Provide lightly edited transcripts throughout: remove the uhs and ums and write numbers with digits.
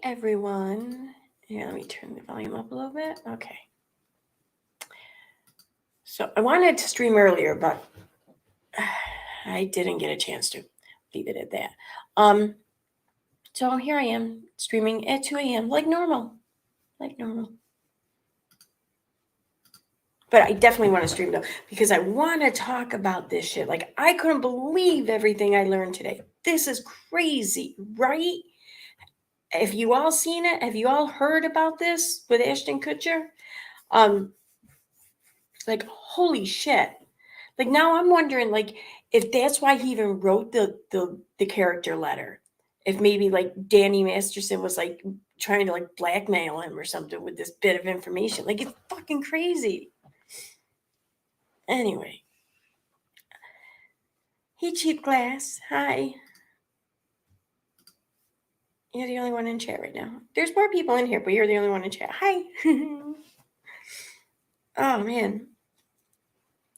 everyone. Yeah, let me turn the volume up a little bit. Okay. So I wanted to stream earlier, but I didn't get a chance to. Leave it at that. So here I am streaming at 2 a.m. like normal. But I definitely want to stream though, because I want to talk about this shit. Like, I couldn't believe everything I learned today. This is crazy, right? Have you all seen it? Have you all heard about this with Ashton Kutcher? Like, holy shit. Like, now I'm wondering, like, if that's why he even wrote the character letter. If maybe like Danny Masterson was like trying to like blackmail him or something with this bit of information. Like, it's fucking crazy. Anyway. Hey, Cheap Glass. Hi. You're the only one in chat right now. There's more people in here, but you're the only one in chat. Hi. Oh, man.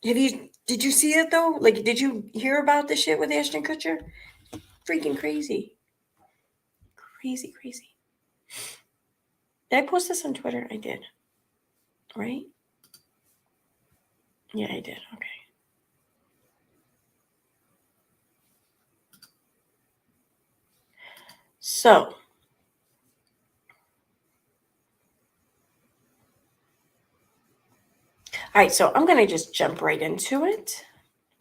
Did you see it though? Like, did you hear about the shit with Ashton Kutcher? Freaking crazy. Crazy. Did I post this on Twitter? I did. Right? Yeah, I did. Okay. So, all right, so I'm going to just jump right into it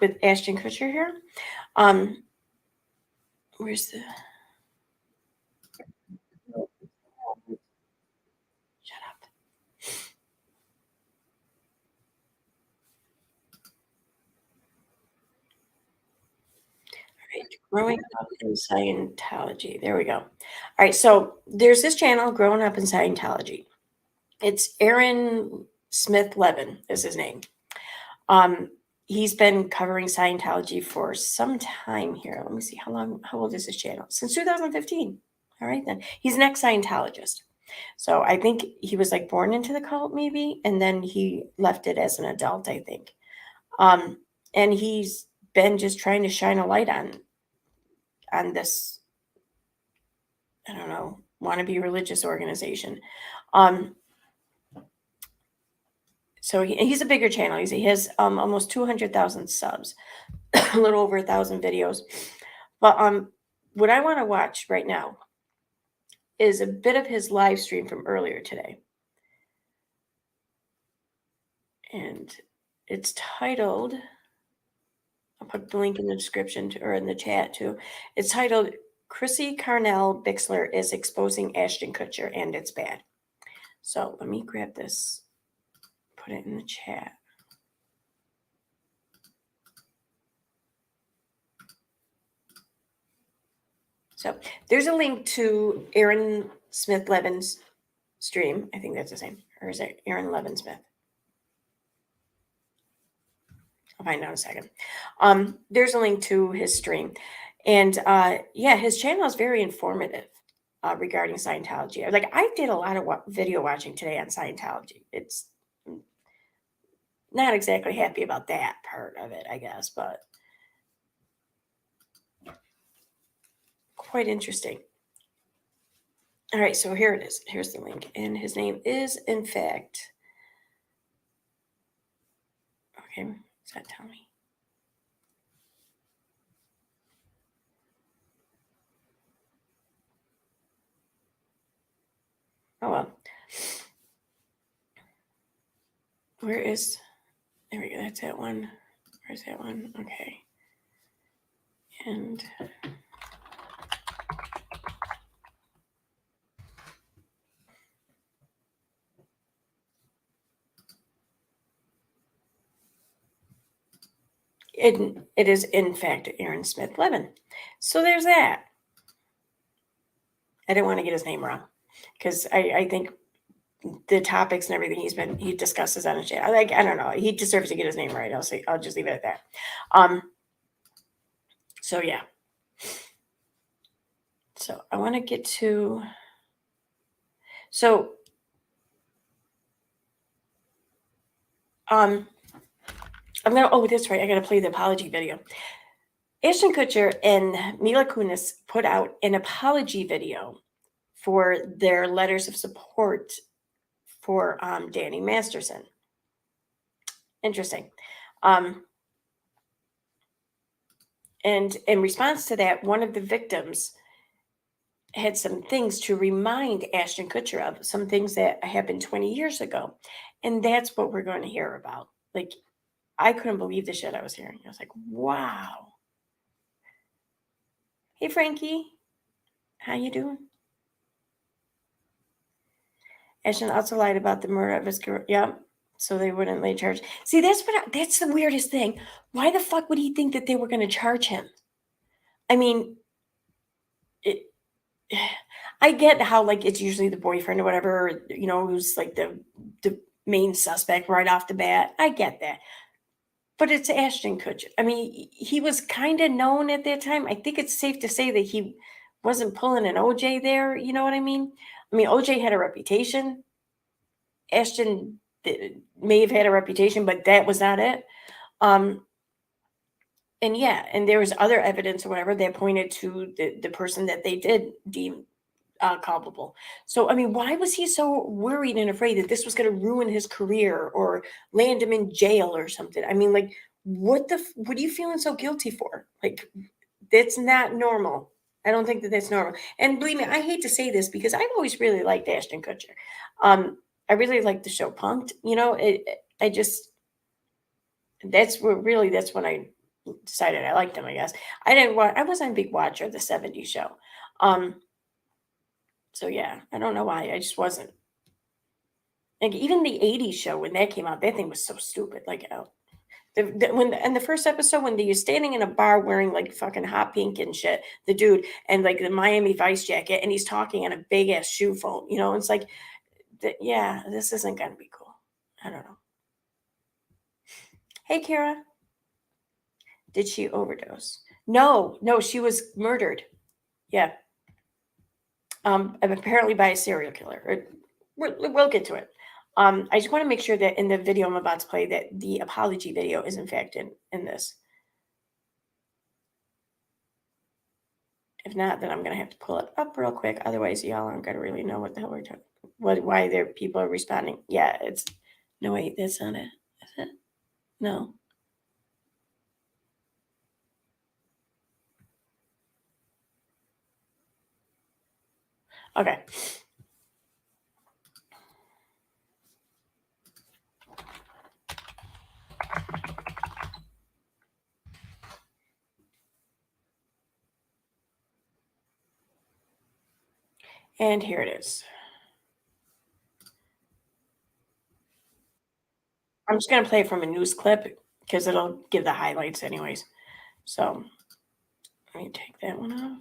with Ashton Kutcher here. Where's the... Shut up. All right, growing up in Scientology. There we go. All right, so there's this channel, Growing Up in Scientology. It's Aaron Smith Levin is his name. He's been covering Scientology for some time here. Let me see how old is his channel? Since 2015. All right, then. He's an ex-Scientologist. So I think he was like born into the cult maybe, and then he left it as an adult, I think. And he's been just trying to shine a light on this, I don't know, wannabe religious organization. So he's a bigger channel. He has almost 200,000 subs, a little over 1,000 videos. But what I want to watch right now is a bit of his live stream from earlier today. And it's titled, I'll put the link in the description or in the chat too. It's titled, Chrissy Carnell Bixler is Exposing Ashton Kutcher and It's Bad. So let me grab this, put it in the chat. So there's a link to Aaron Smith Levin's stream. I think that's his name. Or is it Aaron Levin Smith? I'll find out in a second. There's a link to his stream. And yeah, his channel is very informative regarding Scientology. Like, I did a lot of video watching today on Scientology. It's not exactly happy about that part of it, I guess, but quite interesting. All right, so here it is. Here's the link. And his name is, in fact, okay, does that tell me? Oh, well. Where is, there we go. That's that one. Where's that one? Okay. And it is, in fact, Aaron Smith Levin. So there's that. I didn't want to get his name wrong because I think the topics and everything he discusses on his channel. Like, I don't know. He deserves to get his name right. I'll just leave it at that. So yeah. So I want to get to, so I'm gonna, oh, that's right. I gotta play the apology video. Ashton Kutcher and Mila Kunis put out an apology video for their letters of support for Danny Masterson. Interesting. And in response to that, one of the victims had some things to remind Ashton Kutcher of, some things that happened 20 years ago. And that's what we're going to hear about. Like, I couldn't believe the shit I was hearing. I was like, wow. Hey, Frankie. How you doing? Ashton also lied about the murder of his girl. Yeah. So they wouldn't lay charge. See, that's the weirdest thing. Why the fuck would he think that they were going to charge him? I mean, I get how, like, it's usually the boyfriend or whatever, who's like the main suspect right off the bat. I get that. But it's Ashton Kutcher. I mean, he was kind of known at that time. I think it's safe to say that he wasn't pulling an OJ there. You know what I mean? I mean, OJ had a reputation. Ashton may have had a reputation, but that was not it. And yeah, and there was other evidence or whatever that pointed to the person that they did deem culpable. So, I mean, why was he so worried and afraid that this was going to ruin his career or land him in jail or something? I mean, like, what are you feeling so guilty for? Like, that's not normal. I don't think that that's normal. And believe me, I hate to say this because I've always really liked Ashton Kutcher. I really like the show Punk'd. That's when I decided I liked him, I guess. I wasn't a big watcher of the 70s show. So yeah, I don't know why. I just wasn't. Like, even the 80s show, when that came out, that thing was so stupid. Like, in the first episode, when you're standing in a bar wearing like fucking hot pink and shit, the dude, and like the Miami Vice jacket, and he's talking on a big ass shoe phone, it's like, yeah, this isn't gonna be cool. I don't know. Hey, Kara. Did she overdose? No, she was murdered. Yeah. Apparently by a serial killer. We'll get to it. I just want to make sure that in the video I'm about to play that the apology video is in fact in this. If not, then I'm going to have to pull it up real quick. Otherwise, y'all aren't going to really know what the hell we're talking about. Why their people are responding. Yeah, no, wait, that's not it. Is it? No. Okay. And here it is. I'm just going to play it from a news clip because it'll give the highlights anyways. So let me take that one off.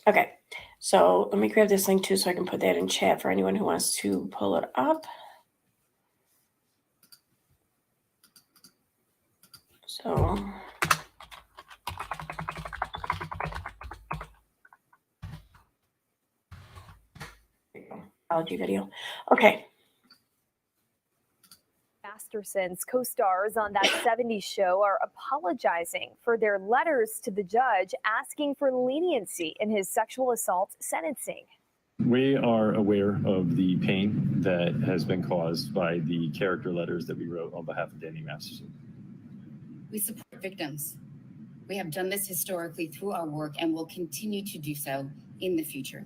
Okay, so let me grab this link too so I can put that in chat for anyone who wants to pull it up. So apology video. Okay. Masterson's co-stars on that 70s show are apologizing for their letters to the judge asking for leniency in his sexual assault sentencing. We are aware of the pain that has been caused by the character letters that we wrote on behalf of Danny Masterson. We support victims. We have done this historically through our work and will continue to do so in the future.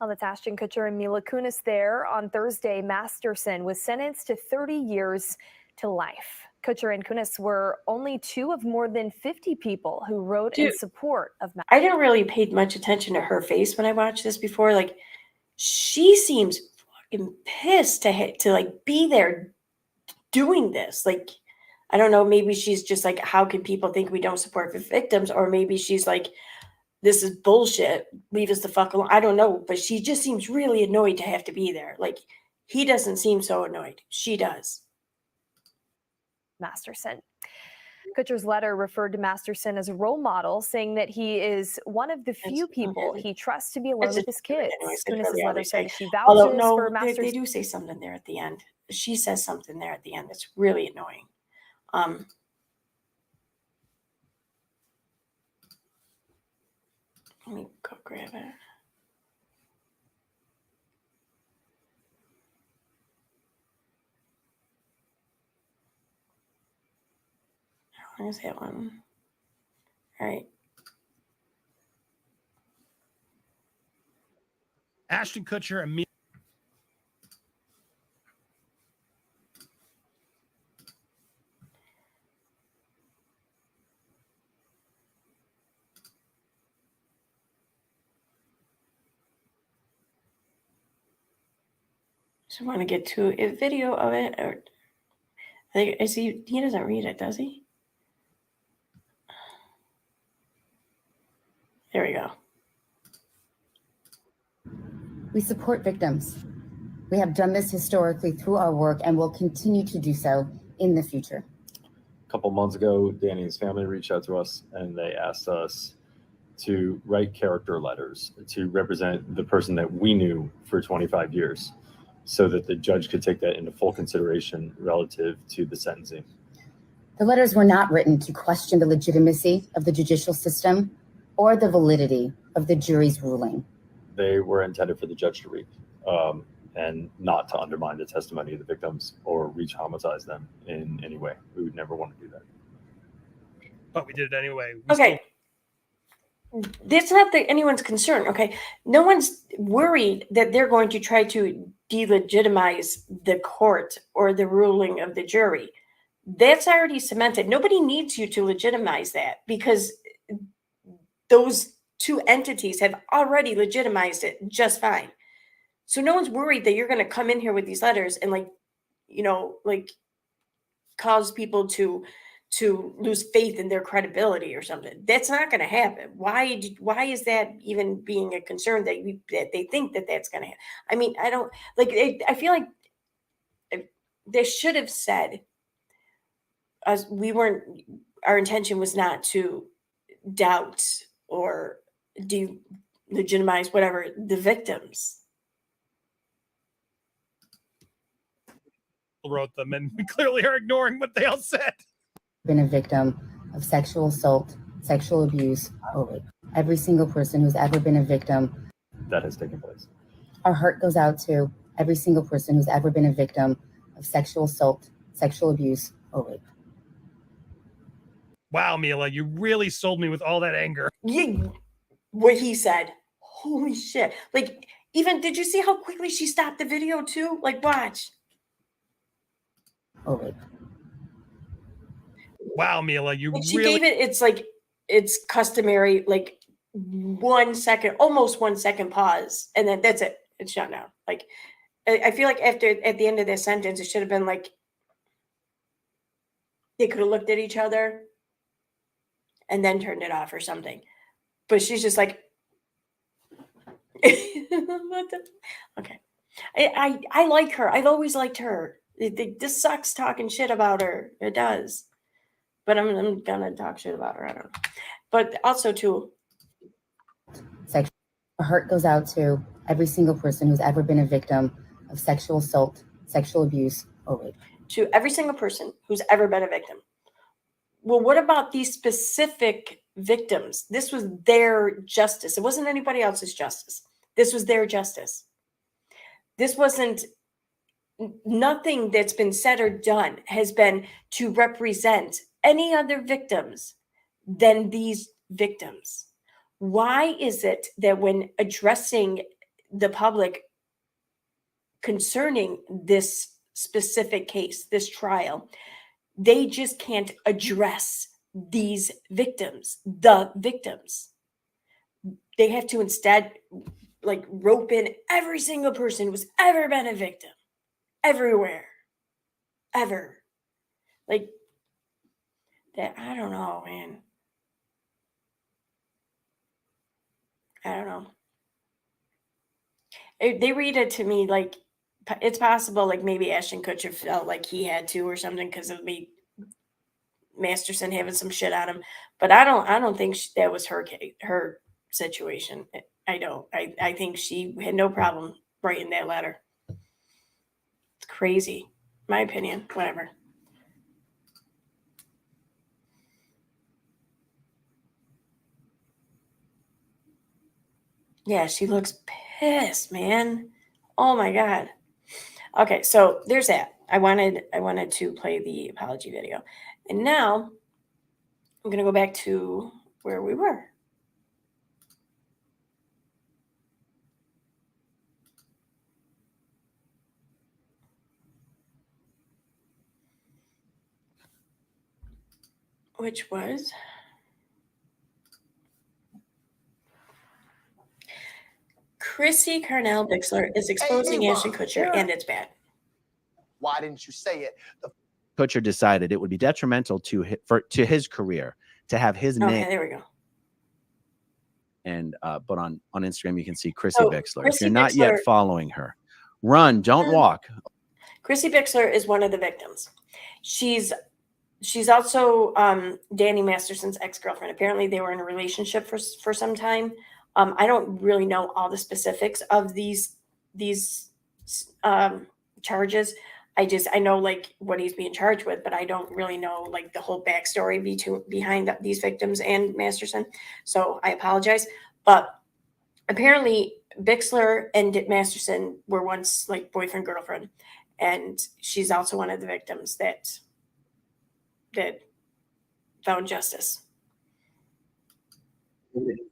Well, that's Ashton Kutcher and Mila Kunis there. On Thursday, Masterson was sentenced to 30 years to life. Kutcher and Kunis were only two of more than 50 people who wrote in support of Masterson. I didn't really pay much attention to her face when I watched this before. Like, she seems fucking pissed to like be there doing this. Like, I don't know, maybe she's just like, how can people think we don't support the victims? Or maybe she's like, this is bullshit. Leave us the fuck alone. I don't know. But she just seems really annoyed to have to be there. Like, he doesn't seem so annoyed. She does. Masterson. Kutcher's letter referred to Masterson as a role model, saying that he is one of the few people he trusts to be alone with his kids. Kunis's letter said she vouches for Masterson. They do say something there at the end. She says something there at the end that's really annoying. Let me go grab it. How long is that one? All right. Ashton Kutcher and Mila. So I want to get to a video of it. Or I see he doesn't read it, does he? There we go. We support victims. We have done this historically through our work and will continue to do so in the future. A couple months ago, Danny's family reached out to us and they asked us to write character letters to represent the person that we knew for 25 years so that the judge could take that into full consideration relative to the sentencing. The letters were not written to question the legitimacy of the judicial system or the validity of the jury's ruling. They were intended for the judge to read and not to undermine the testimony of the victims or reach homicize them in any way. We would never want to do that. But we did it anyway. Okay. That's not anyone's concern. Okay. No one's worried that they're going to try to delegitimize the court or the ruling of the jury. That's already cemented. Nobody needs you to legitimize that because those two entities have already legitimized it just fine. So no one's worried that you're going to come in here with these letters and cause people to lose faith in their credibility or something. That's not going to happen. Why is that even being a concern that they think that that's going to happen? I mean, I don't I feel like they should have said our intention was not to doubt or delegitimize whatever the victims. Wrote them, and we clearly are ignoring what they all said. Been a victim of sexual assault, sexual abuse, or rape. Every single person who's ever been a victim. That has taken place. Our heart goes out to every single person who's ever been a victim of sexual assault, sexual abuse, or rape. Wow, Mila, you really sold me with all that anger. Yeah, what he said. Holy shit. Even, did you see how quickly she stopped the video too? Watch. Or rape. Wow, Mila, you She really... gave it, it's customary, 1 second, almost 1 second pause. And then that's it. It's shut down. I feel like at the end of that sentence, it should have been they could have looked at each other and then turned it off or something. But she's just what the? Okay. I like her. I've always liked her. This sucks talking shit about her. It does. But I'm gonna talk shit about her. I don't know. But also too. Our heart goes out to every single person who's ever been a victim of sexual assault, sexual abuse, or rape. To every single person who's ever been a victim. Well, what about these specific victims? This was their justice. It wasn't anybody else's justice. This was their justice. This wasn't, nothing that's been said or done has been to represent any other victims than these victims. Why is it that when addressing the public concerning this specific case, this trial, they just can't address these victims, the victims? They have to instead rope in every single person who's ever been a victim, everywhere, ever. That, I don't know, man. I don't know. They read it to me it's possible maybe Ashton Kutcher felt like he had to or something because of me Masterson having some shit on him, but I don't think that was her situation. I don't. I think she had no problem writing that letter. It's crazy. My opinion. Whatever. Yeah, she looks pissed, man. Oh my God. Okay, so there's that. I wanted to play the apology video. And now I'm gonna go back to where we were. Which was Chrissy Carnell Bixler is exposing Ashton Kutcher, and it's bad. Why didn't you say it? Kutcher decided it would be detrimental to his career to have his Okay, name. there we go. And but on Instagram you can see Chrissy So, Bixler. If Chrissy you're not yet Bixler- following her, run, don't walk. Chrissy Bixler is one of the victims. She's also Danny Masterson's ex-girlfriend. Apparently, they were in a relationship for some time. I don't really know all the specifics of these charges. I know like what he's being charged with, but I don't really know like the whole backstory behind these victims and Masterson. So I apologize. But apparently, Bixler and Masterson were once like boyfriend girlfriend, and she's also one of the victims that found justice.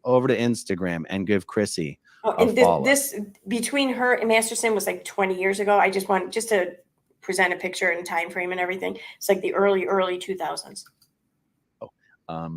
Over to Instagram and give Chrissy Oh, a and follow. this between her and Masterson was like 20 years ago. I just want to present a picture and time frame and everything. It's like the early 2000s.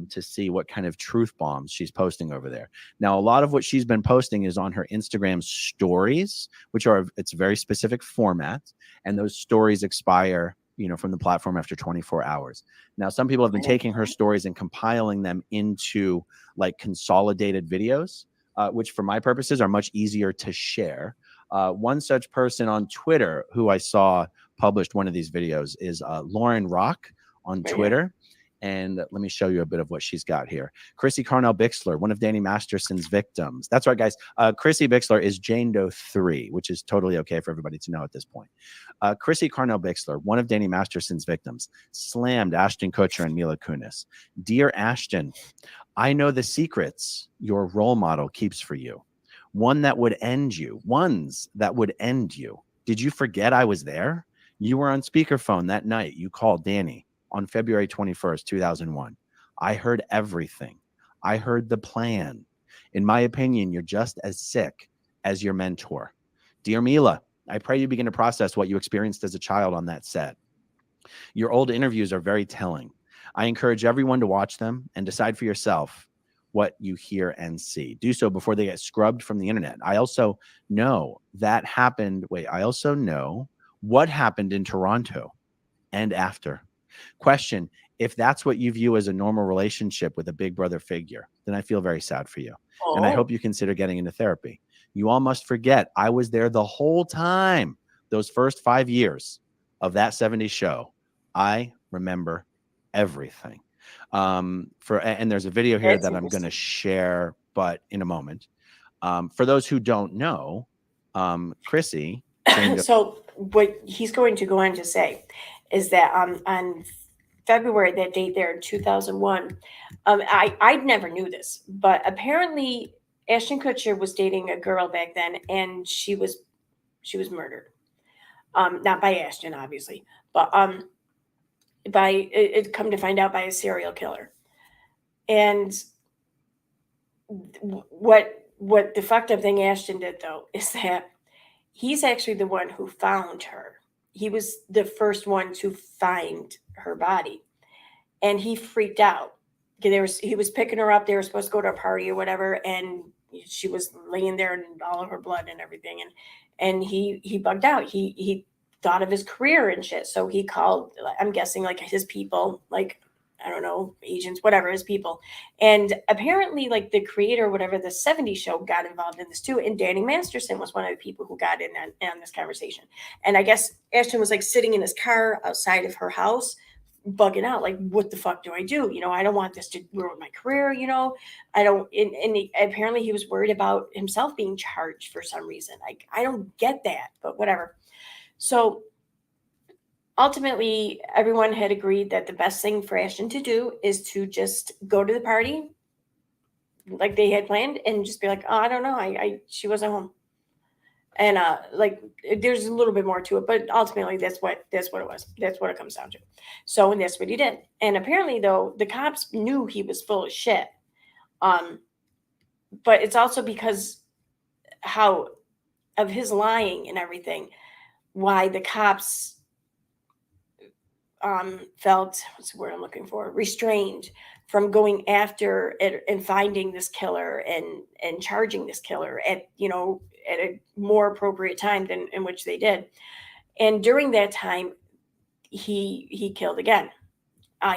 To see what kind of truth bombs she's posting over there. Now, a lot of what she's been posting is on her Instagram stories, it's a very specific format, and those stories expire, from the platform after 24 hours. Now, some people have been taking her stories and compiling them into like consolidated videos, which for my purposes are much easier to share. One such person on Twitter who I saw published one of these videos is Lauren Rock on Twitter. And let me show you a bit of what she's got here. Chrissy Carnell Bixler, one of Danny Masterson's victims. That's right, guys. Chrissy Bixler is Jane Doe 3, which is totally okay for everybody to know at this point. Chrissy Carnell Bixler, one of Danny Masterson's victims, slammed Ashton Kutcher and Mila Kunis. Dear Ashton, I know the secrets your role model keeps for you. Ones that would end you. Did you forget I was there? You were on speakerphone that night. You called Danny on February 21st, 2001. I heard everything. I heard the plan. In my opinion, you're just as sick as your mentor. Dear Mila, I pray you begin to process what you experienced as a child on that set. Your old interviews are very telling. I encourage everyone to watch them and decide for yourself what you hear and see. Do so before they get scrubbed from the internet. I also know that happened. I also know what happened in Toronto and after. Question, if that's what you view as a normal relationship with a big brother figure, then I feel very sad for you. Oh. And I hope you consider getting into therapy. You all must forget I was there the whole time. Those first 5 years of that 70s show. I remember everything. And there's a video here that I'm going to share, but in a moment. For those who don't know, Chrissy. So what he's going to go on to say is that on February, that date there in 2001, I never knew this, but apparently Ashton Kutcher was dating a girl back then, and she was murdered. Not by Ashton, obviously, but by it come to find out by a serial killer. And what the fucked up thing Ashton did though is that he's actually the one who found her. He was the first one to find her body, and he freaked out. He was picking her up. They were supposed to go to a party or whatever, and she was laying there in all of her blood and everything. And he bugged out. He thought of his career and shit. So he called, I'm guessing, like his people, like, I don't know, agents, whatever, his people. And apparently, like the creator, whatever, the 70s show got involved in this too. And Danny Masterson was one of the people who got in on this conversation. And I guess Ashton was like sitting in his car outside of her house, bugging out, like, what the fuck do I do? I don't want this to ruin my career. I don't. Apparently he was worried about himself being charged for some reason. Like, I don't get that, but whatever. So ultimately, everyone had agreed that the best thing for Ashton to do is to just go to the party, like they had planned, and just be like, oh, I don't know, she wasn't home. And like there's a little bit more to it, but ultimately that's what it was. That's what it comes down to. So, and that's what he did. And apparently, though, the cops knew he was full of shit. But it's also because how of his lying and everything, why the cops felt, what's the word I'm looking for, restrained from going after it and finding this killer and charging this killer at, you know, at a more appropriate time than in which they did. And during that time, he killed again.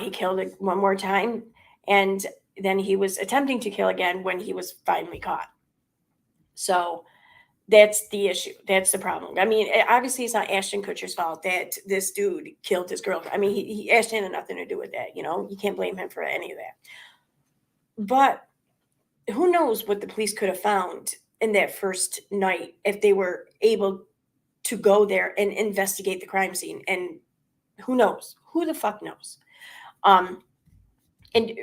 He killed it one more time, and then he was attempting to kill again when he was finally caught. So that's the issue. That's the problem. I mean, obviously, it's not Ashton Kutcher's fault that this dude killed his girlfriend. I mean, he Ashton had nothing to do with that. You know, you can't blame him for any of that. But who knows what the police could have found in that first night if they were able to go there and investigate the crime scene. And who knows? Who the fuck knows? And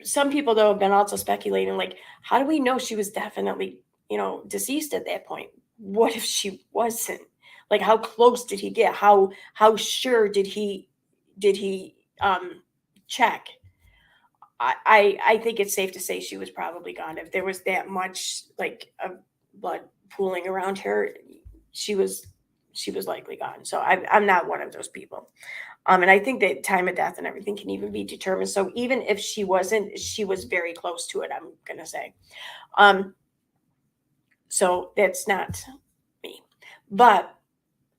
some people, though, have been also speculating, like, how do we know she was definitely, you know, deceased at that point? What if she wasn't? Like, how close did he get? How sure did he check? I think it's safe to say she was probably gone. If there was that much like of blood pooling around her, she was likely gone. So I'm not one of those people. And I think that time of death and everything can even be determined. So even if she wasn't, she was very close to it, I'm going to say. So that's not me. But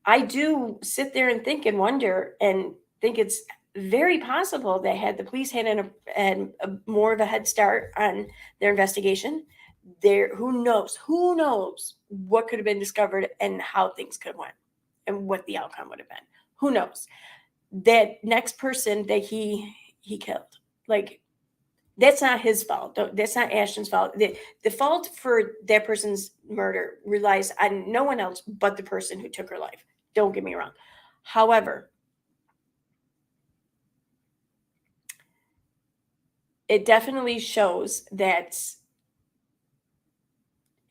I do sit there and think and wonder and think it's very possible that had the police had a more of a head start on their investigation, who knows what could have been discovered and how things could have went and what the outcome would have been. Who knows? That next person that he killed, like, that's not his fault. That's not Ashton's fault. The fault for that person's murder relies on no one else but the person who took her life. Don't get me wrong. However, it definitely shows that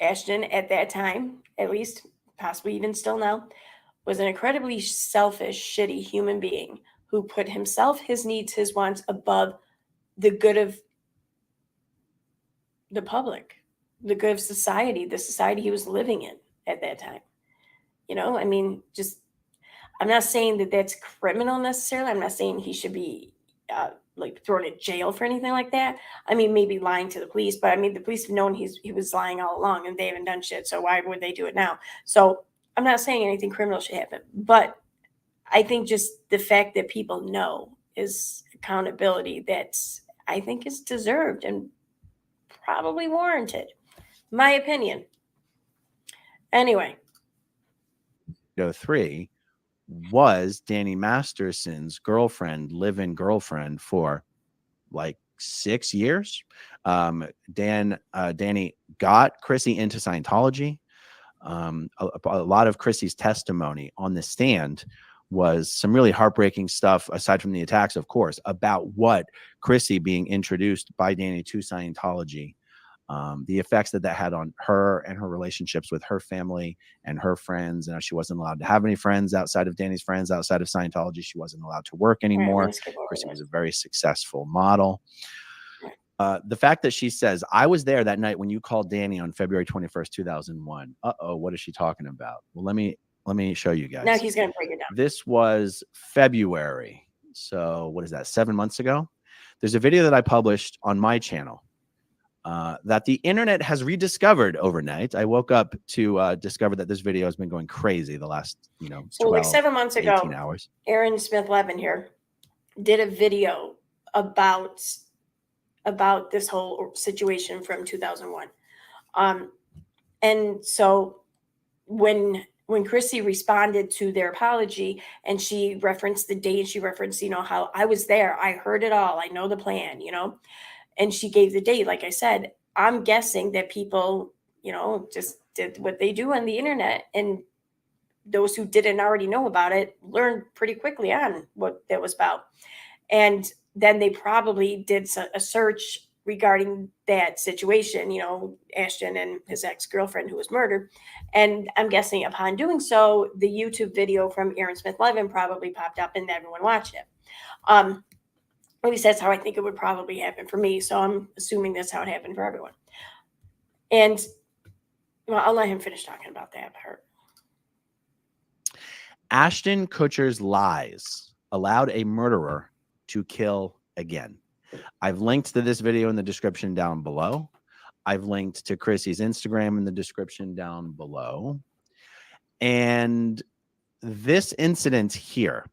Ashton at that time, at least possibly even still now, was an incredibly selfish, shitty human being who put himself, his needs, his wants above the good of the public, the good of society, the society he was living in at that time. You know, I mean, just, I'm not saying that that's criminal necessarily. I'm not saying he should be like thrown in jail for anything like that. I mean, maybe lying to the police, but I mean, the police have known he was lying all along and they haven't done shit. So why would they do it now? So I'm not saying anything criminal should happen, but I think just the fact that people know is accountability that I think is deserved and probably warranted. My opinion. Anyway. 3 was Danny Masterson's girlfriend, live-in girlfriend for like 6 years. Danny got Chrissy into Scientology. A lot of Chrissy's testimony on the stand was some really heartbreaking stuff, aside from the attacks, of course, about what Chrissy being introduced by Danny to Scientology, the effects that had on her and her relationships with her family and her friends. And she wasn't allowed to have any friends outside of Danny's friends, outside of Scientology. She wasn't allowed to work anymore. Chrissy was a very successful model. The fact that she says, I was there that night when you called Danny on February 21st, 2001. What is she talking about? Well, let me show you guys. Now he's going to break it down. This was February. So what is that? 7 months ago? There's a video that I published on my channel that the internet has rediscovered overnight. I woke up to discover that this video has been going crazy the last, so 12, like 7 months ago, 18 hours. Aaron Smith-Levin here did a video about this whole situation from 2001. And so when Chrissy responded to their apology and she referenced the date, she referenced, how I was there, I heard it all, I know the plan, and she gave the date. Like I said, I'm guessing that people, just did what they do on the internet, and those who didn't already know about it learned pretty quickly on what that was about. And then they probably did a search regarding that situation, you know, Ashton and his ex-girlfriend who was murdered. And I'm guessing upon doing so, the YouTube video from Aaron Smith Levin probably popped up and everyone watched it. At least that's how I think it would probably happen for me. So I'm assuming that's how it happened for everyone. And well, I'll let him finish talking about that part. Ashton Kutcher's lies allowed a murderer to kill again. I've linked to this video in the description down below. I've linked to Chrissy's Instagram in the description down below. And this incident here,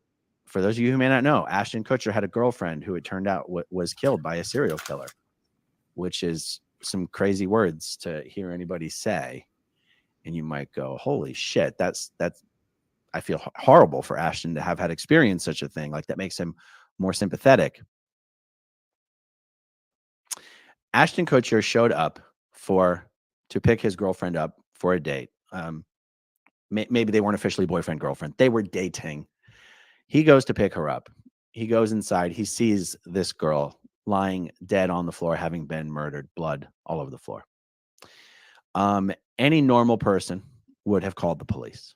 for those of you who may not know, Ashton Kutcher had a girlfriend who it turned out was killed by a serial killer, which is some crazy words to hear anybody say. And you might go, holy shit, that's I feel horrible for Ashton to have had experienced such a thing. Like, that makes him more sympathetic. Ashton Kutcher showed up to pick his girlfriend up for a date. Maybe they weren't officially boyfriend, girlfriend. They were dating. He goes to pick her up. He goes inside. He sees this girl lying dead on the floor, having been murdered, blood all over the floor. Any normal person would have called the police.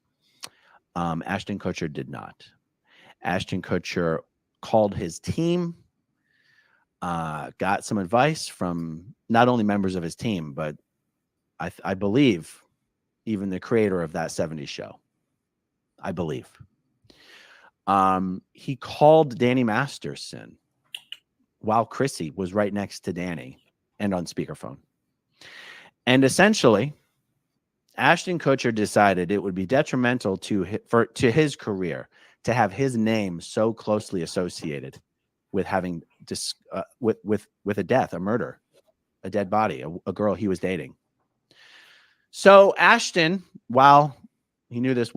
Ashton Kutcher did not. Ashton Kutcher called his team, got some advice from not only members of his team, but I believe even the creator of that 70s show. I believe. He called Danny Masterson while Chrissy was right next to Danny and on speakerphone. And essentially, Ashton Kutcher decided it would be detrimental to his career to have his name so closely associated with having with a death, a murder, a dead body, a girl he was dating. So Ashton, while he knew this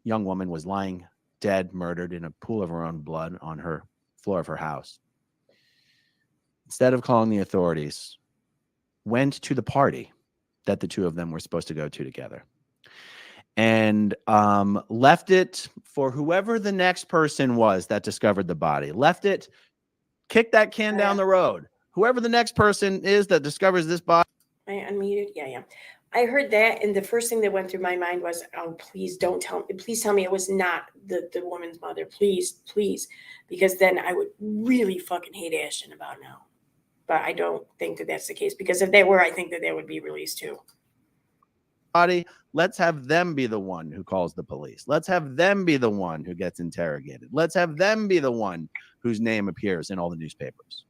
young woman was lying dead, murdered in a pool of her own blood on her floor of her house, instead of calling the authorities, went to the party that the two of them were supposed to go to together, and left it for whoever the next person was that discovered the body. Left it, kicked that can down the road. Whoever the next person is that discovers this body. I unmuted. Yeah. I heard that, and the first thing that went through my mind was, oh, please don't tell me. Please tell me it was not the woman's mother. Please, because then I would really fucking hate Ashton about now. But I don't think that that's the case, because if they were, I think that they would be released too. Body. Let's have them be the one who calls the police. Let's have them be the one who gets interrogated. Let's have them be the one whose name appears in all the newspapers.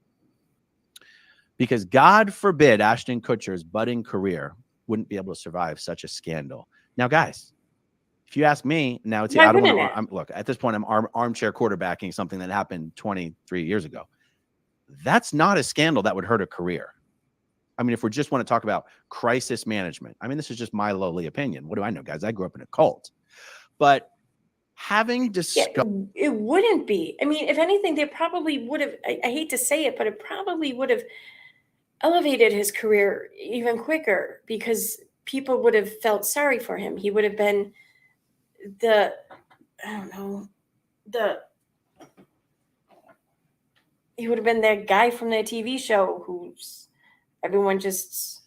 Because God forbid Ashton Kutcher's budding career wouldn't be able to survive such a scandal. Now, guys, if you ask me, now it's I don't want to look at this point. I'm armchair quarterbacking something that happened 23 years ago. That's not a scandal that would hurt a career. I mean, if we just want to talk about crisis management, I mean, this is just my lowly opinion. What do I know, guys? I grew up in a cult. But having discussed... It wouldn't be. I mean, if anything, they probably would have, I hate to say it, but it probably would have elevated his career even quicker, because people would have felt sorry for him. He would have been he would have been that guy from that TV show who's everyone just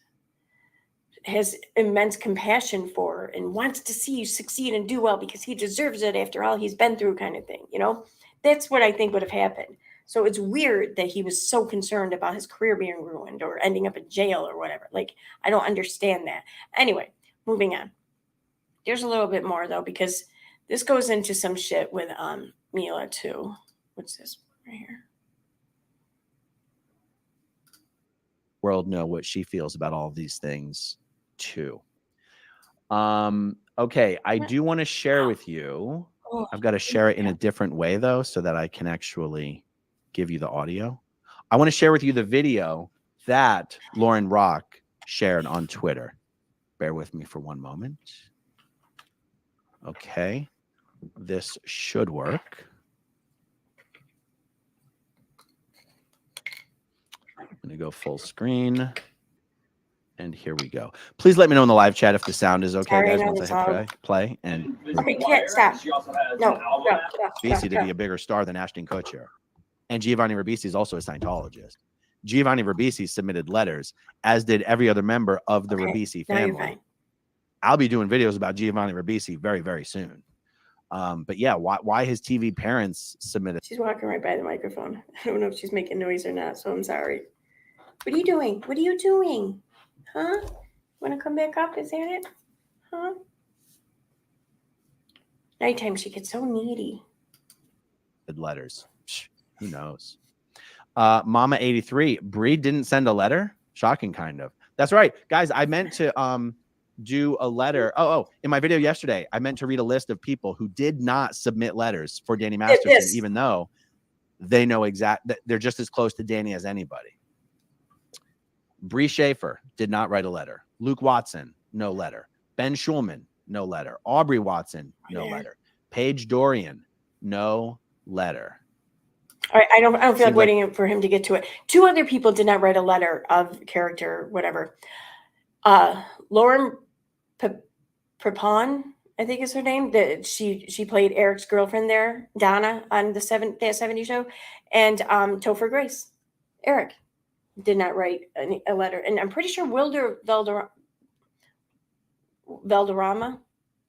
has immense compassion for and wants to see you succeed and do well because he deserves it after all he's been through, kind of thing. You know, that's what I think would have happened. So it's weird that he was so concerned about his career being ruined or ending up in jail or whatever. Like, I don't understand that. Anyway, moving on. There's a little bit more though, because this goes into some shit with Mila too. What's this right here? World know what she feels about all of these things too. Okay, I do want to share with you. I've got to share it in a different way though, so that I can actually give you the audio. I want to share with you the video that Lauren Rock shared on Twitter. Bear with me for one moment. Okay, this should work. I'm going to go full screen. And here we go. Please let me know in the live chat if the sound is okay, guys, once I hit play. And okay, can't stop. No. Ribisi to be a bigger star than Ashton Kutcher. And Giovanni Ribisi is also a Scientologist. Giovanni Ribisi submitted letters, as did every other member of the Ribisi Now you're family. fine. I'll be doing videos about Giovanni Ribisi very, very soon. But yeah, why his TV parents submitted? She's walking right by the microphone. I don't know if she's making noise or not, so I'm sorry. What are you doing? What are you doing? Huh? Want to come back up? Is that it? Huh? Nighttime, she gets so needy. Letters. Who knows? Mama 83. Bree didn't send a letter. Shocking, kind of. That's right, guys. I meant to do a letter. Oh, in my video yesterday, I meant to read a list of people who did not submit letters for Danny Masterson, even though they know they're just as close to Danny as anybody. Bree Schaefer did not write a letter. Luke Watson, no letter. Ben Schulman, no letter. Aubrey Watson, no letter. Paige Dorian, no letter. All right, I don't feel like waiting for him to get to it. 2 other people did not write a letter of character, whatever. Lauren Prepon, I think is her name. She played Eric's girlfriend there, Donna, on the 70 show, and Topher Grace. Eric did not write a letter, and I'm pretty sure Wilder Valderrama.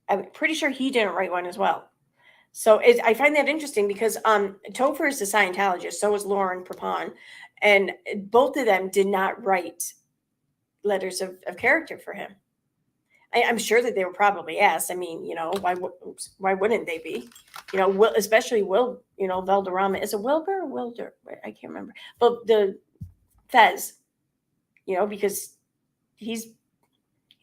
I'm pretty sure he didn't write one as well. So I find that interesting because Topher is a Scientologist, so is Lauren Prepon, and both of them did not write letters of character for him. I'm sure that they were probably asked. I mean, why wouldn't they be? Especially Valderrama. Is it Wilbur or Wilder? I can't remember. But the Fez, because he's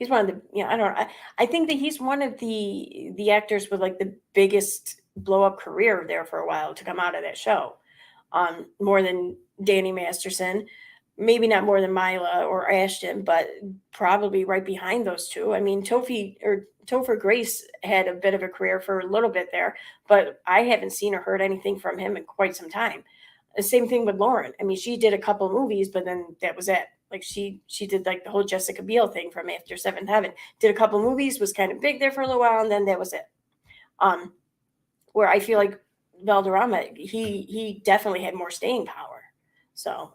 one of the, I don't know. I think that he's one of the actors with like the biggest blow up career there for a while to come out of that show. More than Danny Masterson, maybe not more than Mila or Ashton, but probably right behind those two. I mean, Topher Grace had a bit of a career for a little bit there, but I haven't seen or heard anything from him in quite some time. The same thing with Lauren. I mean, she did a couple of movies, but then that was it. Like she did like the whole Jessica Biel thing from after Seventh Heaven. Did a couple of movies, was kind of big there for a little while, and then that was it. Where I feel like Valderrama, he definitely had more staying power. So,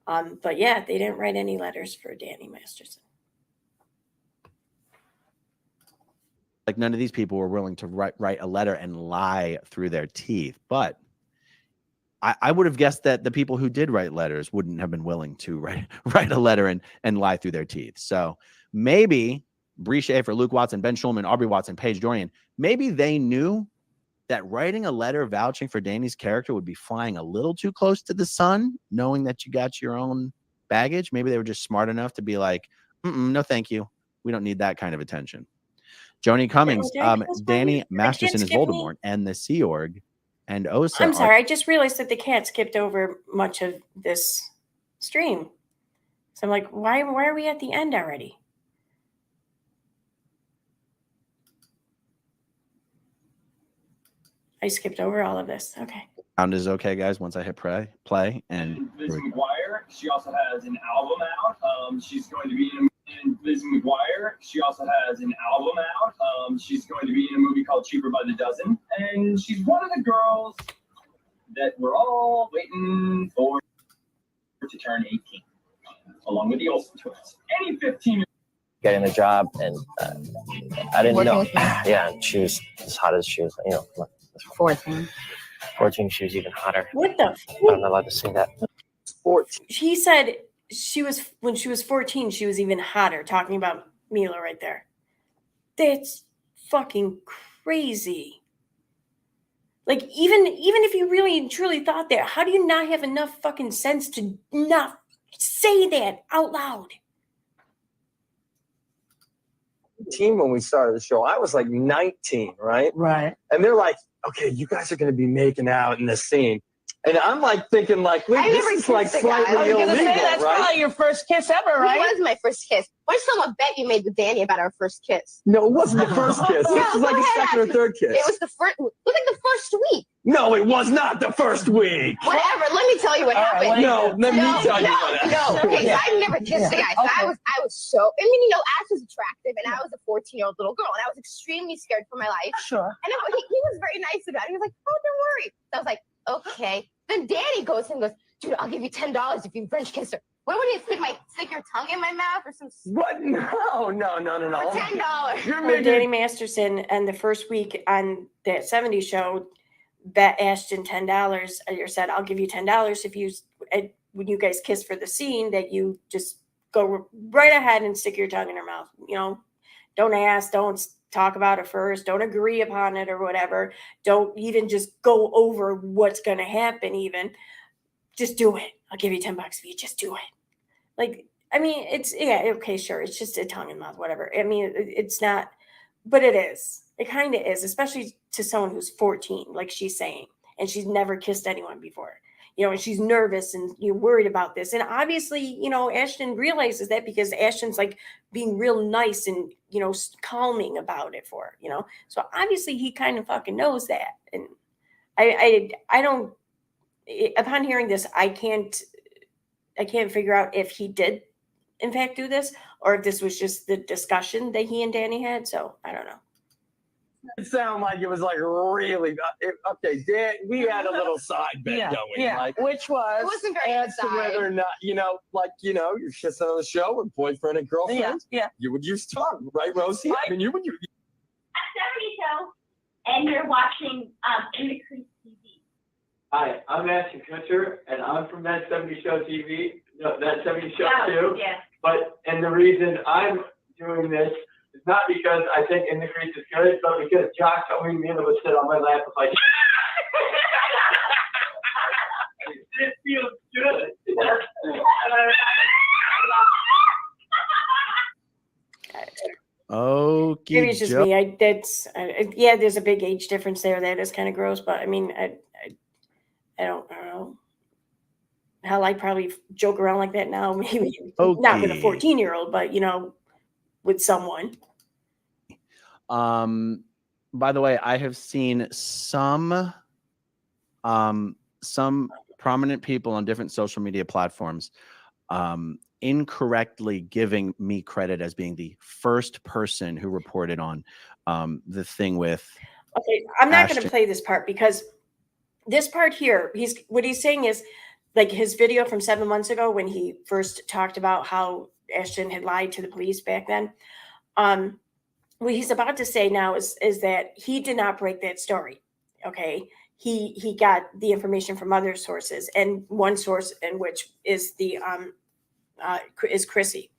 but yeah, they didn't write any letters for Danny Masterson. Like none of these people were willing to write a letter and lie through their teeth, but I would have guessed that the people who did write letters wouldn't have been willing to write a letter and lie through their teeth. So maybe Bree Schaefer, Luke Watson, Ben Schulman, Aubrey Watson, Paige Dorian, maybe they knew that writing a letter vouching for Danny's character would be flying a little too close to the sun, knowing that you got your own baggage. Maybe they were just smart enough to be like, no, thank you. We don't need that kind of attention. Joni Cummings, Danny Masterson is Voldemort, and the Sea Org. And Osa. I'm sorry, I just realized that the cat skipped over much of this stream. So I'm like, why are we at the end already? I skipped over all of this. Okay. Sound is okay, guys. Once I hit play, and Liz McGuire. She also has an album out. She's going to be in Liz McGuire. She also has an album out. She's going to be in a movie called Cheaper by the Dozen. And she's one of the girls that we're all waiting for to turn 18, along with the Olsen twins. Any 15-year-old getting the job, and I didn't know. Yeah, she was as hot as she was. 14. 14, she was even hotter. What the? I'm not allowed to say that. 14. He said when she was 14, she was even hotter. Talking about Mila right there. That's fucking crazy. Like even if you really and truly thought that, how do you not have enough fucking sense to not say that out loud? When we started the show, I was like 19, right? Right. And they're like, okay, you guys are going to be making out in this scene. And I'm like thinking like, wait, this is like slightly illegal, that's right? probably your first kiss ever, right? It was my first kiss. Where's some bet you made with Danny about our first kiss? No, it wasn't the first kiss. This was like the second or third kiss. It was the first. It was like the first week. No, it was not the first week. Whatever. Let me tell you what happened. Let me tell you what happened. No. Okay, so I've never kissed a guy. So I was so. I mean, Ash was attractive, and I was a 14-year-old little girl, and I was extremely scared for my life. Sure. And he was very nice about it. He was like, "Oh, don't worry." So I was like, "Okay." Then Danny goes and goes, dude, I'll give you $10 if you French kiss her. What would you stick your tongue in my mouth or some? What? No. For $10. You're Well, making Danny Masterson on the first week on that 70s show bet Ashton $10 or said, I'll give you $10 if you, when you guys kiss for the scene, that you just go right ahead and stick your tongue in her mouth. You know, don't ask, don't talk about it first, don't agree upon it or whatever. Don't even just go over what's going to happen even. Just do it. I'll give you $10 if you just do it. Like, I mean, it's, yeah, okay, sure. It's just a tongue in mouth, whatever. I mean, it's not, but it is. It kind of is, especially to someone who's 14, like she's saying, and she's never kissed anyone before, you know, and she's nervous and you're worried about this. And obviously, you know, Ashton realizes that because Ashton's like being real nice and, you know, calming about it for her, you know? So obviously he kind of fucking knows that. And I don't, upon hearing this, I can't figure out if he did in fact do this or if this was just the discussion that he and Danny had. So I don't know. It sounded like it was like really okay. Dan, we had a little side bet going, like Which was? It wasn't very as to whether or not, you know, like, you know, you're kissing on the show with boyfriend and girlfriend. Yeah. You would use tongue, right, Rosie? I mean, you would. At 70 Show, and you're watching In the Crease TV. Hi, I'm Ashton Kutcher, and I'm from That 70 Show TV. No, That 70 Show too. Yeah. And the reason I'm doing this is not because I think In the Crease is good, but because Josh told me Mila would sit on my lap and like, it feels good. Okay. Maybe it's just me. Yeah, there's a big age difference there. That is kind of gross, but I mean, I don't know. Hell, I probably joke around like that now. Maybe not with a 14-year-old, but you know, with someone. By the way, I have seen some prominent people on different social media platforms incorrectly giving me credit as being the first person who reported on the thing with. Okay, I'm not going to Ashton. play this part because this part here, what he's saying is like his video from 7 months ago when he first talked about how Ashton had lied to the police back then. What he's about to say now is that he did not break that story. Okay, he got the information from other sources, and one source in which is the is Chrissy.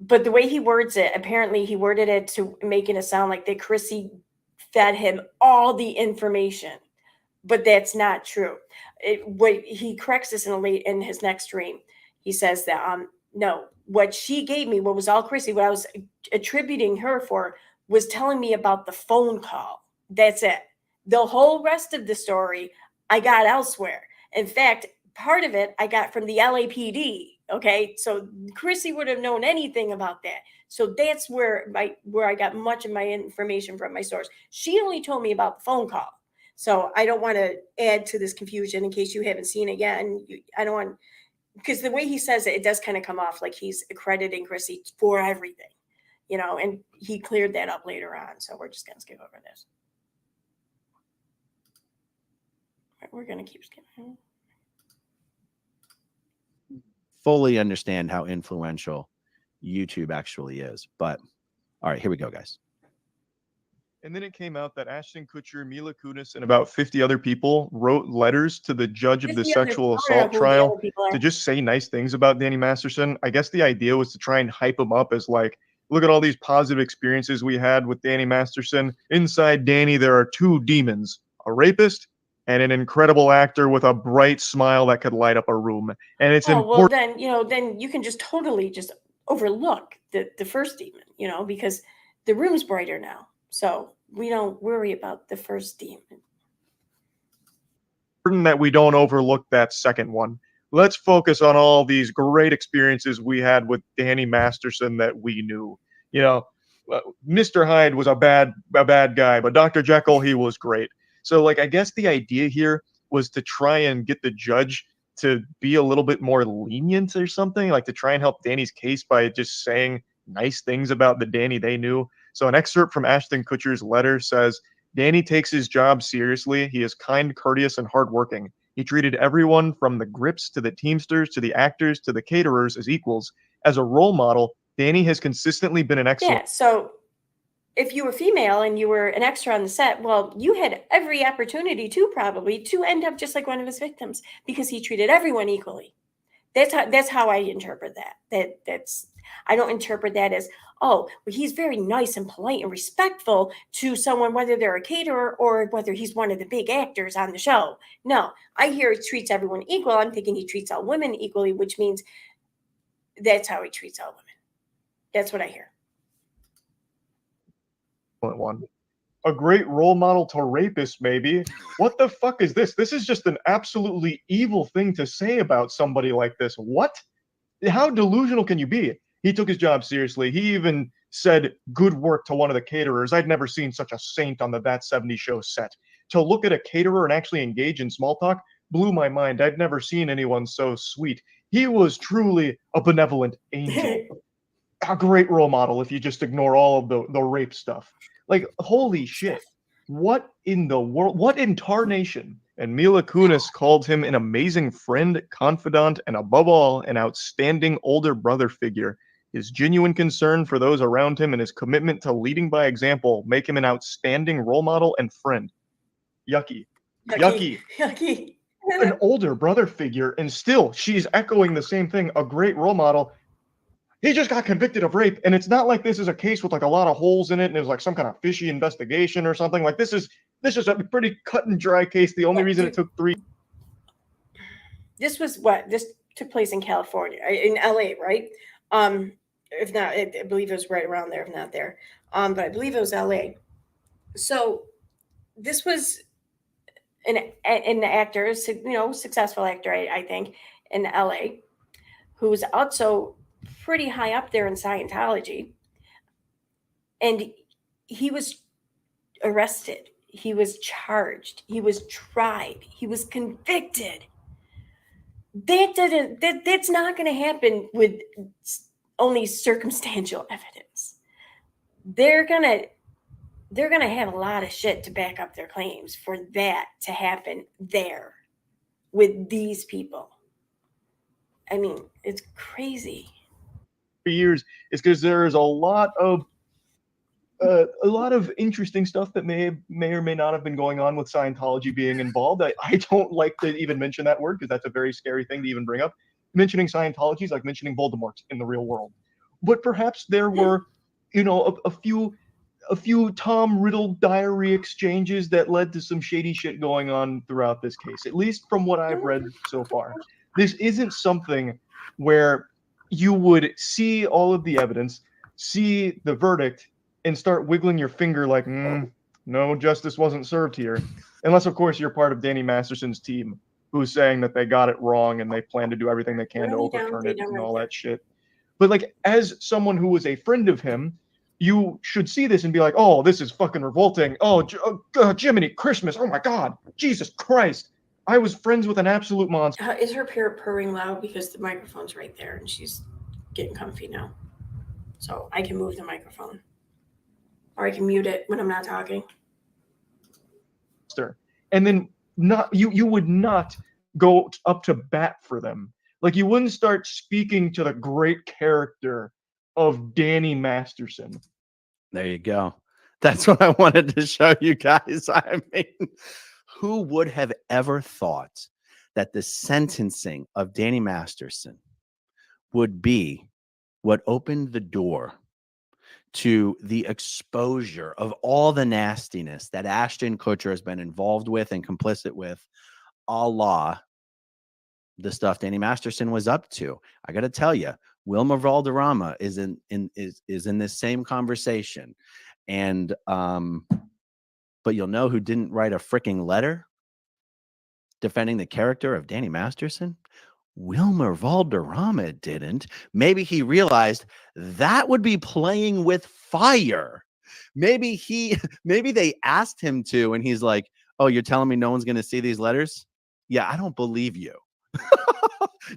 But the way he words it, apparently he worded it to make it sound like that Chrissy fed him all the information, but that's not true. What he corrects this in his next stream. He says that no, what she gave me, what was all Chrissy, what I was attributing her for, was telling me about the phone call. That's it. The whole rest of the story I got elsewhere. In fact, part of it I got from the LAPD. Okay, so Chrissy would have known anything about that. So that's where I got much of my information from, my source. She only told me about the phone call. So I don't want to add to this confusion in case you haven't seen it yet. And I don't want, because the way he says it, it does kind of come off like he's accrediting Chrissy for everything, you know, and he cleared that up later on. So we're just going to skip over this. We're going to keep skipping. Fully understand how influential YouTube actually is. But all right, here we go, guys. And then it came out that Ashton Kutcher, Mila Kunis, and about 50 other people wrote letters to the judge of the sexual assault trial to just say nice things about Danny Masterson. I guess the idea was to try and hype him up as like, look at all these positive experiences we had with Danny Masterson. Inside Danny, there are two demons, a rapist and an incredible actor with a bright smile that could light up a room. And it's important. Well, then, you know, then you can just totally just overlook the first demon, you know, because the room's brighter now. So we don't worry about the first demon. That we don't overlook that second one. Let's focus on all these great experiences we had with Danny Masterson that we knew. You know, Mr. Hyde was a bad guy, but Dr. Jekyll, he was great. So, like, I guess the idea here was to try and get the judge to be a little bit more lenient or something, like to try and help Danny's case by just saying nice things about the Danny they knew. So an excerpt from Ashton Kutcher's letter says, Danny takes his job seriously. He is kind, courteous, and hardworking. He treated everyone from the grips to the teamsters to the actors to the caterers as equals. As a role model, Danny has consistently been an excellent. Yeah. So if you were female and you were an extra on the set, well, you had every opportunity to probably to end up just like one of his victims because he treated everyone equally. That's how I interpret that. I don't interpret that as, oh, well, he's very nice and polite and respectful to someone, whether they're a caterer or whether he's one of the big actors on the show. No, I hear he treats everyone equal. I'm thinking he treats all women equally, which means that's how he treats all women. That's what I hear. One. A great role model to rapists, maybe. What the fuck is this? This is just an absolutely evil thing to say about somebody like this. What? How delusional can you be? He took his job seriously. He even said good work to one of the caterers. I'd never seen such a saint on the That 70s Show set. To look at a caterer and actually engage in small talk blew my mind. I'd never seen anyone so sweet. He was truly a benevolent angel. A great role model if you just ignore all of the rape stuff. Like, holy shit. What in the world? What in tarnation? And Mila Kunis called him an amazing friend, confidant, and above all, an outstanding older brother figure. His genuine concern for those around him and his commitment to leading by example make him an outstanding role model and friend. Yucky. Yucky. Yucky. An older brother figure, and still she's echoing the same thing. A great role model. He just got convicted of rape, and it's not like this is a case with like a lot of holes in it, and it was like some kind of fishy investigation or something. Like this is a pretty cut and dry case. The only reason it took 3. This took place in California, in LA, right? If not, I believe it was right around there, if not there. But I believe it was LA. So this was an actor, successful actor, I think, in LA, who was also pretty high up there in Scientology. And he was arrested. He was charged. He was tried. He was convicted. That's not going to happen with only circumstantial evidence. They're going to have a lot of shit to back up their claims for that to happen there with these people. I mean, it's crazy. Years is because there is a lot of interesting stuff that may or may not have been going on with Scientology being involved. I don't like to even mention that word because that's a very scary thing to even bring up. Mentioning Scientology is like mentioning Voldemort in the real world. But perhaps there were, a few Tom Riddle diary exchanges that led to some shady shit going on throughout this case, at least from what I've read so far. This isn't something where you would see all of the evidence, see the verdict, and start wiggling your finger like, no, justice wasn't served here. Unless, of course, you're part of Danny Masterson's team, who's saying that they got it wrong and they plan to do everything they can to overturn it and all that shit. But, like, as someone who was a friend of him, you should see this and be like, oh, this is fucking revolting. Oh, Jiminy Christmas. Oh, my God. Jesus Christ. I was friends with an absolute monster. Is her parrot purring loud? Because the microphone's right there and she's getting comfy now. So I can move the microphone. Or I can mute it when I'm not talking. And then you would not go up to bat for them. Like you wouldn't start speaking to the great character of Danny Masterson. There you go. That's what I wanted to show you guys. I mean, who would have ever thought that the sentencing of Danny Masterson would be what opened the door to the exposure of all the nastiness that Ashton Kutcher has been involved with and complicit with, a la the stuff Danny Masterson was up to. I got to tell you, Wilma Valderrama is in this same conversation. And, but you'll know who didn't write a freaking letter defending the character of Danny Masterson? Wilmer Valderrama didn't. Maybe he realized that would be playing with fire. Maybe they asked him to, and he's like, oh, you're telling me no one's going to see these letters? Yeah, I don't believe you.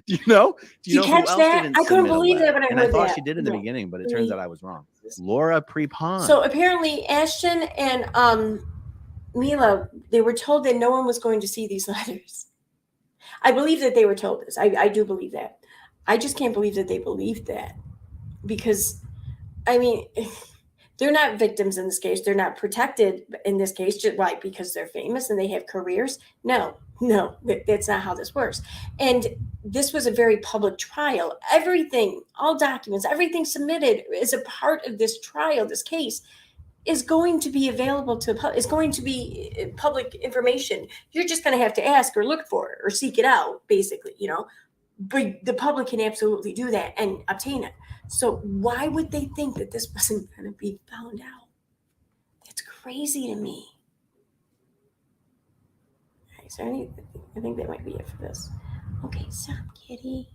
Do you know who catch else that? didn't I couldn't submit a believe that letter? when I And heard I thought that. she did in the beginning, but it turns out I was wrong. Laura Prepon. So apparently Ashton and Mila, they were told that no one was going to see these letters. I believe that they were told this. I do believe that. I just can't believe that they believed that, because, I mean, they're not victims in this case. They're not protected in this case. Just why? Because they're famous and they have careers? No, that's not how this works. And this was a very public trial. Everything, all documents, everything submitted as a part of this trial, this case, is going to be available to is going to be public information. You're just going to have to ask or look for it or seek it out, basically, but the public can absolutely do that and obtain it. So why would they think that this wasn't going to be found out? That's crazy to me. All right, so I think that might be it for this. Okay, stop, kitty.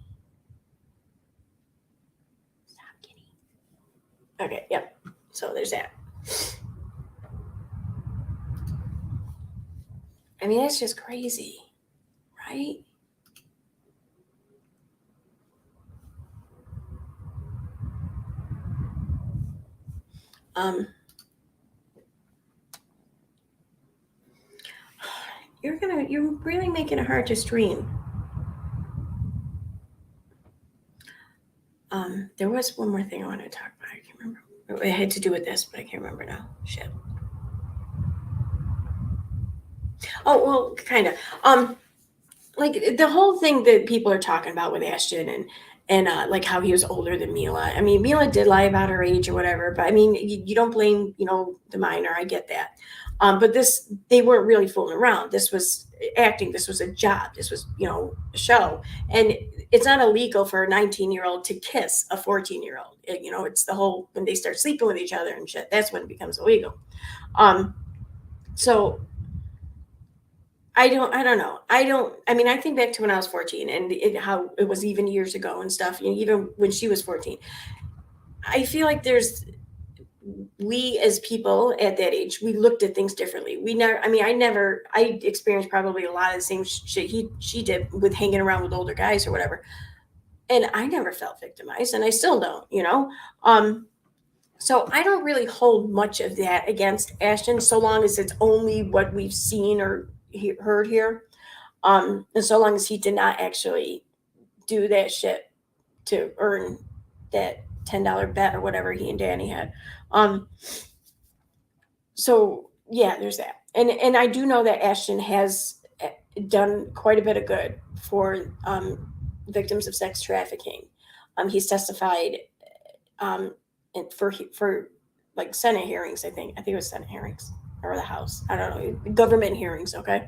Stop, kitty. Okay, yep. So there's that. I mean, that's just crazy, right? You're really making it hard to stream. There was one more thing I wanted to talk about. I can't remember. It had to do with this, but I can't remember now. Shit. Oh, well, kind of. Like the whole thing that people are talking about with Ashton and like how he was older than Mila. I mean, Mila did lie about her age or whatever, but I mean, you don't blame, the minor. I get that. But they weren't really fooling around. This was acting. This was a job. This was, a show. And it's not illegal for a 19-year-old to kiss a 14-year-old. It's the whole, when they start sleeping with each other and shit, that's when it becomes illegal. So I don't know. I think back to when I was 14 and how it was even years ago and stuff, even when she was 14. I feel like we as people at that age, we looked at things differently. I experienced probably a lot of the same shit she did with hanging around with older guys or whatever. And I never felt victimized, and I still don't, So I don't really hold much of that against Ashton, so long as it's only what we've seen or heard here. And so long as he did not actually do that shit to earn that $10 bet or whatever he and Danny had. So yeah, there's that. And I do know that Ashton has done quite a bit of good for victims of sex trafficking. He's testified for like Senate hearings. I think it was Senate hearings or the House. I don't know, government hearings. Okay.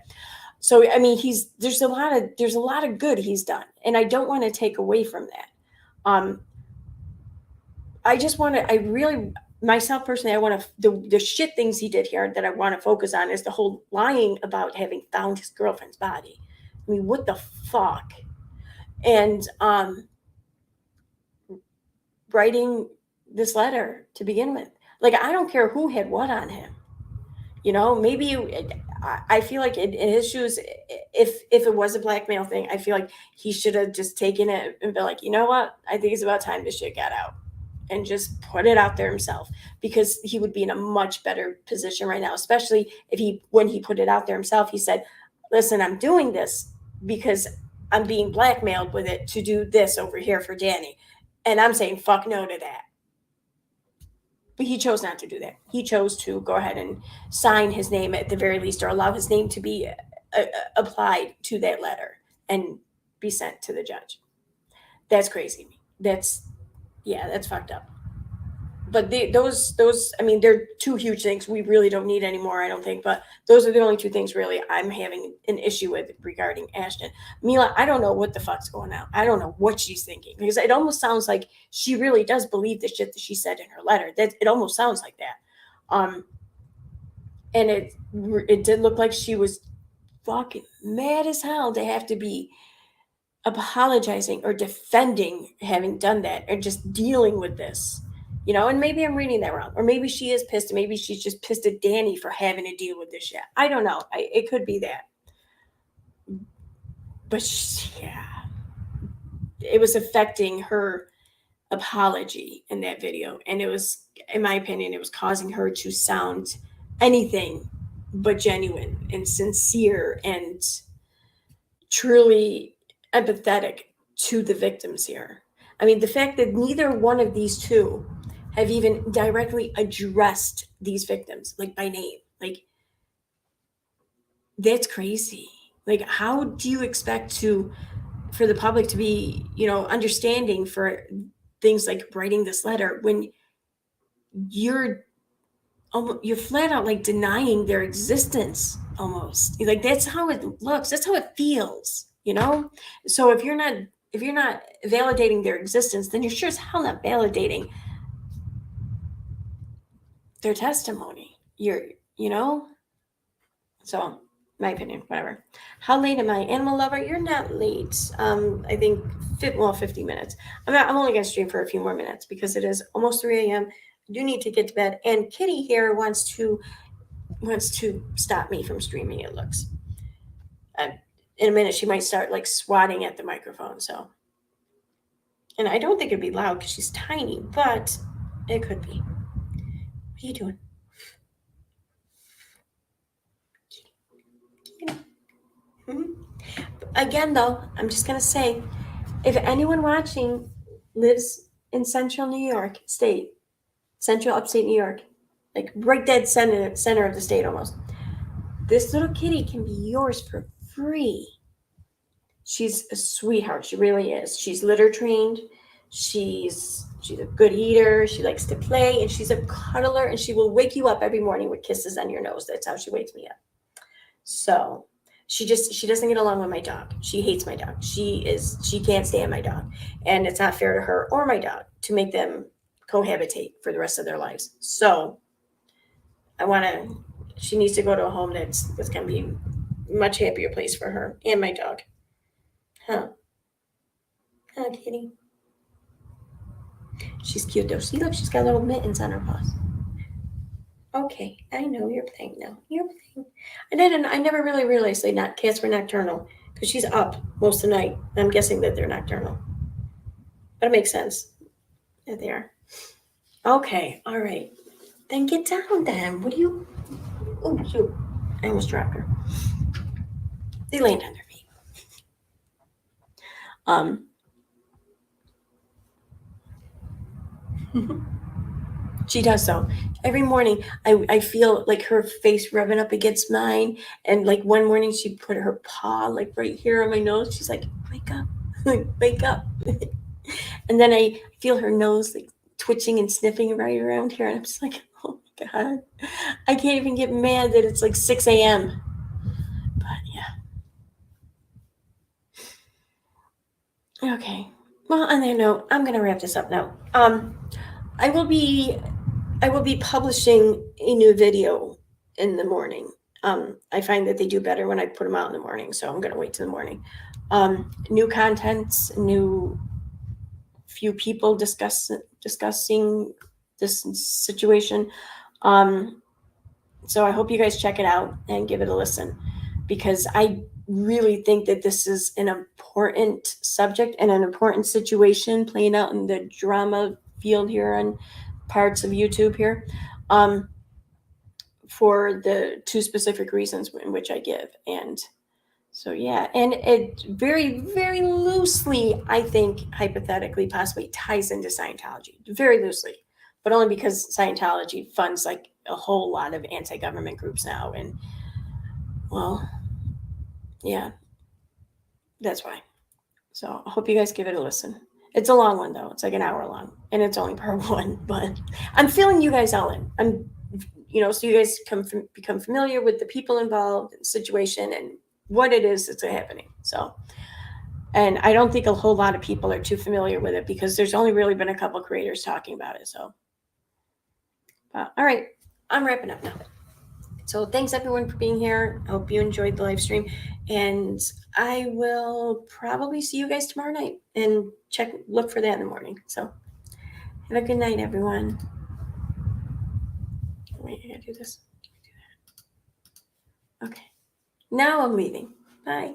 So, I mean, there's a lot of good he's done, and I don't want to take away from that. Myself personally, I want to, the shit things he did here that I want to focus on is the whole lying about having found his girlfriend's body. I mean, what the fuck? And writing this letter to begin with. Like, I don't care who had what on him. Maybe I feel like in his shoes, if it was a blackmail thing, I feel like he should have just taken it and been like, you know what? I think it's about time this shit got out, and just put it out there himself, because he would be in a much better position right now, especially when he put it out there himself, he said, listen, I'm doing this because I'm being blackmailed with it to do this over here for Danny. And I'm saying fuck no to that. But he chose not to do that. He chose to go ahead and sign his name at the very least, or allow his name to be applied to that letter and be sent to the judge. That's crazy. That's fucked up. But those, I mean, they're two huge things we really don't need anymore, I don't think. But those are the only two things really I'm having an issue with regarding Ashton. Mila, I don't know what the fuck's going on. I don't know what she's thinking, because it almost sounds like she really does believe the shit that she said in her letter. It almost sounds like that. And it did look like she was fucking mad as hell to have to be apologizing or defending having done that, or just dealing with this. And maybe I'm reading that wrong, or maybe she is pissed. Maybe she's just pissed at Danny for having to deal with this shit. I don't know. It could be that. But it was affecting her apology in that video. And it was, in my opinion, it was causing her to sound anything but genuine and sincere and truly empathetic to the victims here. I mean, the fact that neither one of these two have even directly addressed these victims, like by name, like that's crazy. Like, how do you expect for the public to be, understanding for things like writing this letter when you're flat out like denying their existence almost? Like, that's how it looks. That's how it feels, So if you're not validating their existence, then you're sure as hell not validating their testimony. So my opinion, whatever. How late am I? Animal lover, you're not late. I think 50 minutes. I'm only gonna stream for a few more minutes because it is almost 3 a.m. I do need to get to bed. And Kitty here wants to stop me from streaming, it looks. In a minute she might start like swatting at the microphone, so. And I don't think it'd be loud because she's tiny, but it could be. What are you doing? Again, though, I'm just going to say, if anyone watching lives in central New York state, central upstate New York, like right dead center of the state almost, this little kitty can be yours for free. She's a sweetheart. She really is. She's litter trained. She's a good eater. She likes to play, and she's a cuddler, and she will wake you up every morning with kisses on your nose. That's how she wakes me up. So she doesn't get along with my dog. She hates my dog. She can't stand my dog. And it's not fair to her or my dog to make them cohabitate for the rest of their lives. So she needs to go to a home that's going to be a much happier place for her and my dog. Huh, kitty. She's cute though. See, look, she's got little mittens on her paws. Okay, I know you're playing now. You're playing. I never really realized cats were nocturnal because she's up most of the night. I'm guessing that they're nocturnal. But it makes sense that they are. Okay, all right. Then get down then. What do you... Oh, shoot. I almost dropped her. They land on their feet. She does so. Every morning, I feel like her face rubbing up against mine. And like one morning, she put her paw like right here on my nose. She's like, wake up, wake up. And then I feel her nose like twitching and sniffing right around here. And I'm just like, oh my God. I can't even get mad that it's like 6 a.m. But yeah. Okay. Well, on that note, I'm going to wrap this up now. I will be publishing a new video in the morning. I find that they do better when I put them out in the morning, so I'm going to wait till the morning. New contents, few people discussing this situation. So I hope you guys check it out and give it a listen, because I really think that this is an important subject and an important situation playing out in the drama field here on parts of YouTube here, for the two specific reasons in which I give. And so, yeah, and it very, very loosely, I think, hypothetically, possibly ties into Scientology, very loosely, but only because Scientology funds like a whole lot of anti-government groups now. And well, yeah, that's why. So I hope you guys give it a listen. It's a long one though. It's like an hour long, and it's only part one, but I'm filling you guys all in. So you guys become familiar with the people involved, the situation, and what it is that's happening. So, and I don't think a whole lot of people are too familiar with it because there's only really been a couple creators talking about it. So, all right, I'm wrapping up now. So thanks everyone for being here. I hope you enjoyed the live stream, and I will probably see you guys tomorrow night and look for that in the morning. So have a good night, everyone. Wait, I gotta do this. Okay. Now I'm leaving. Bye.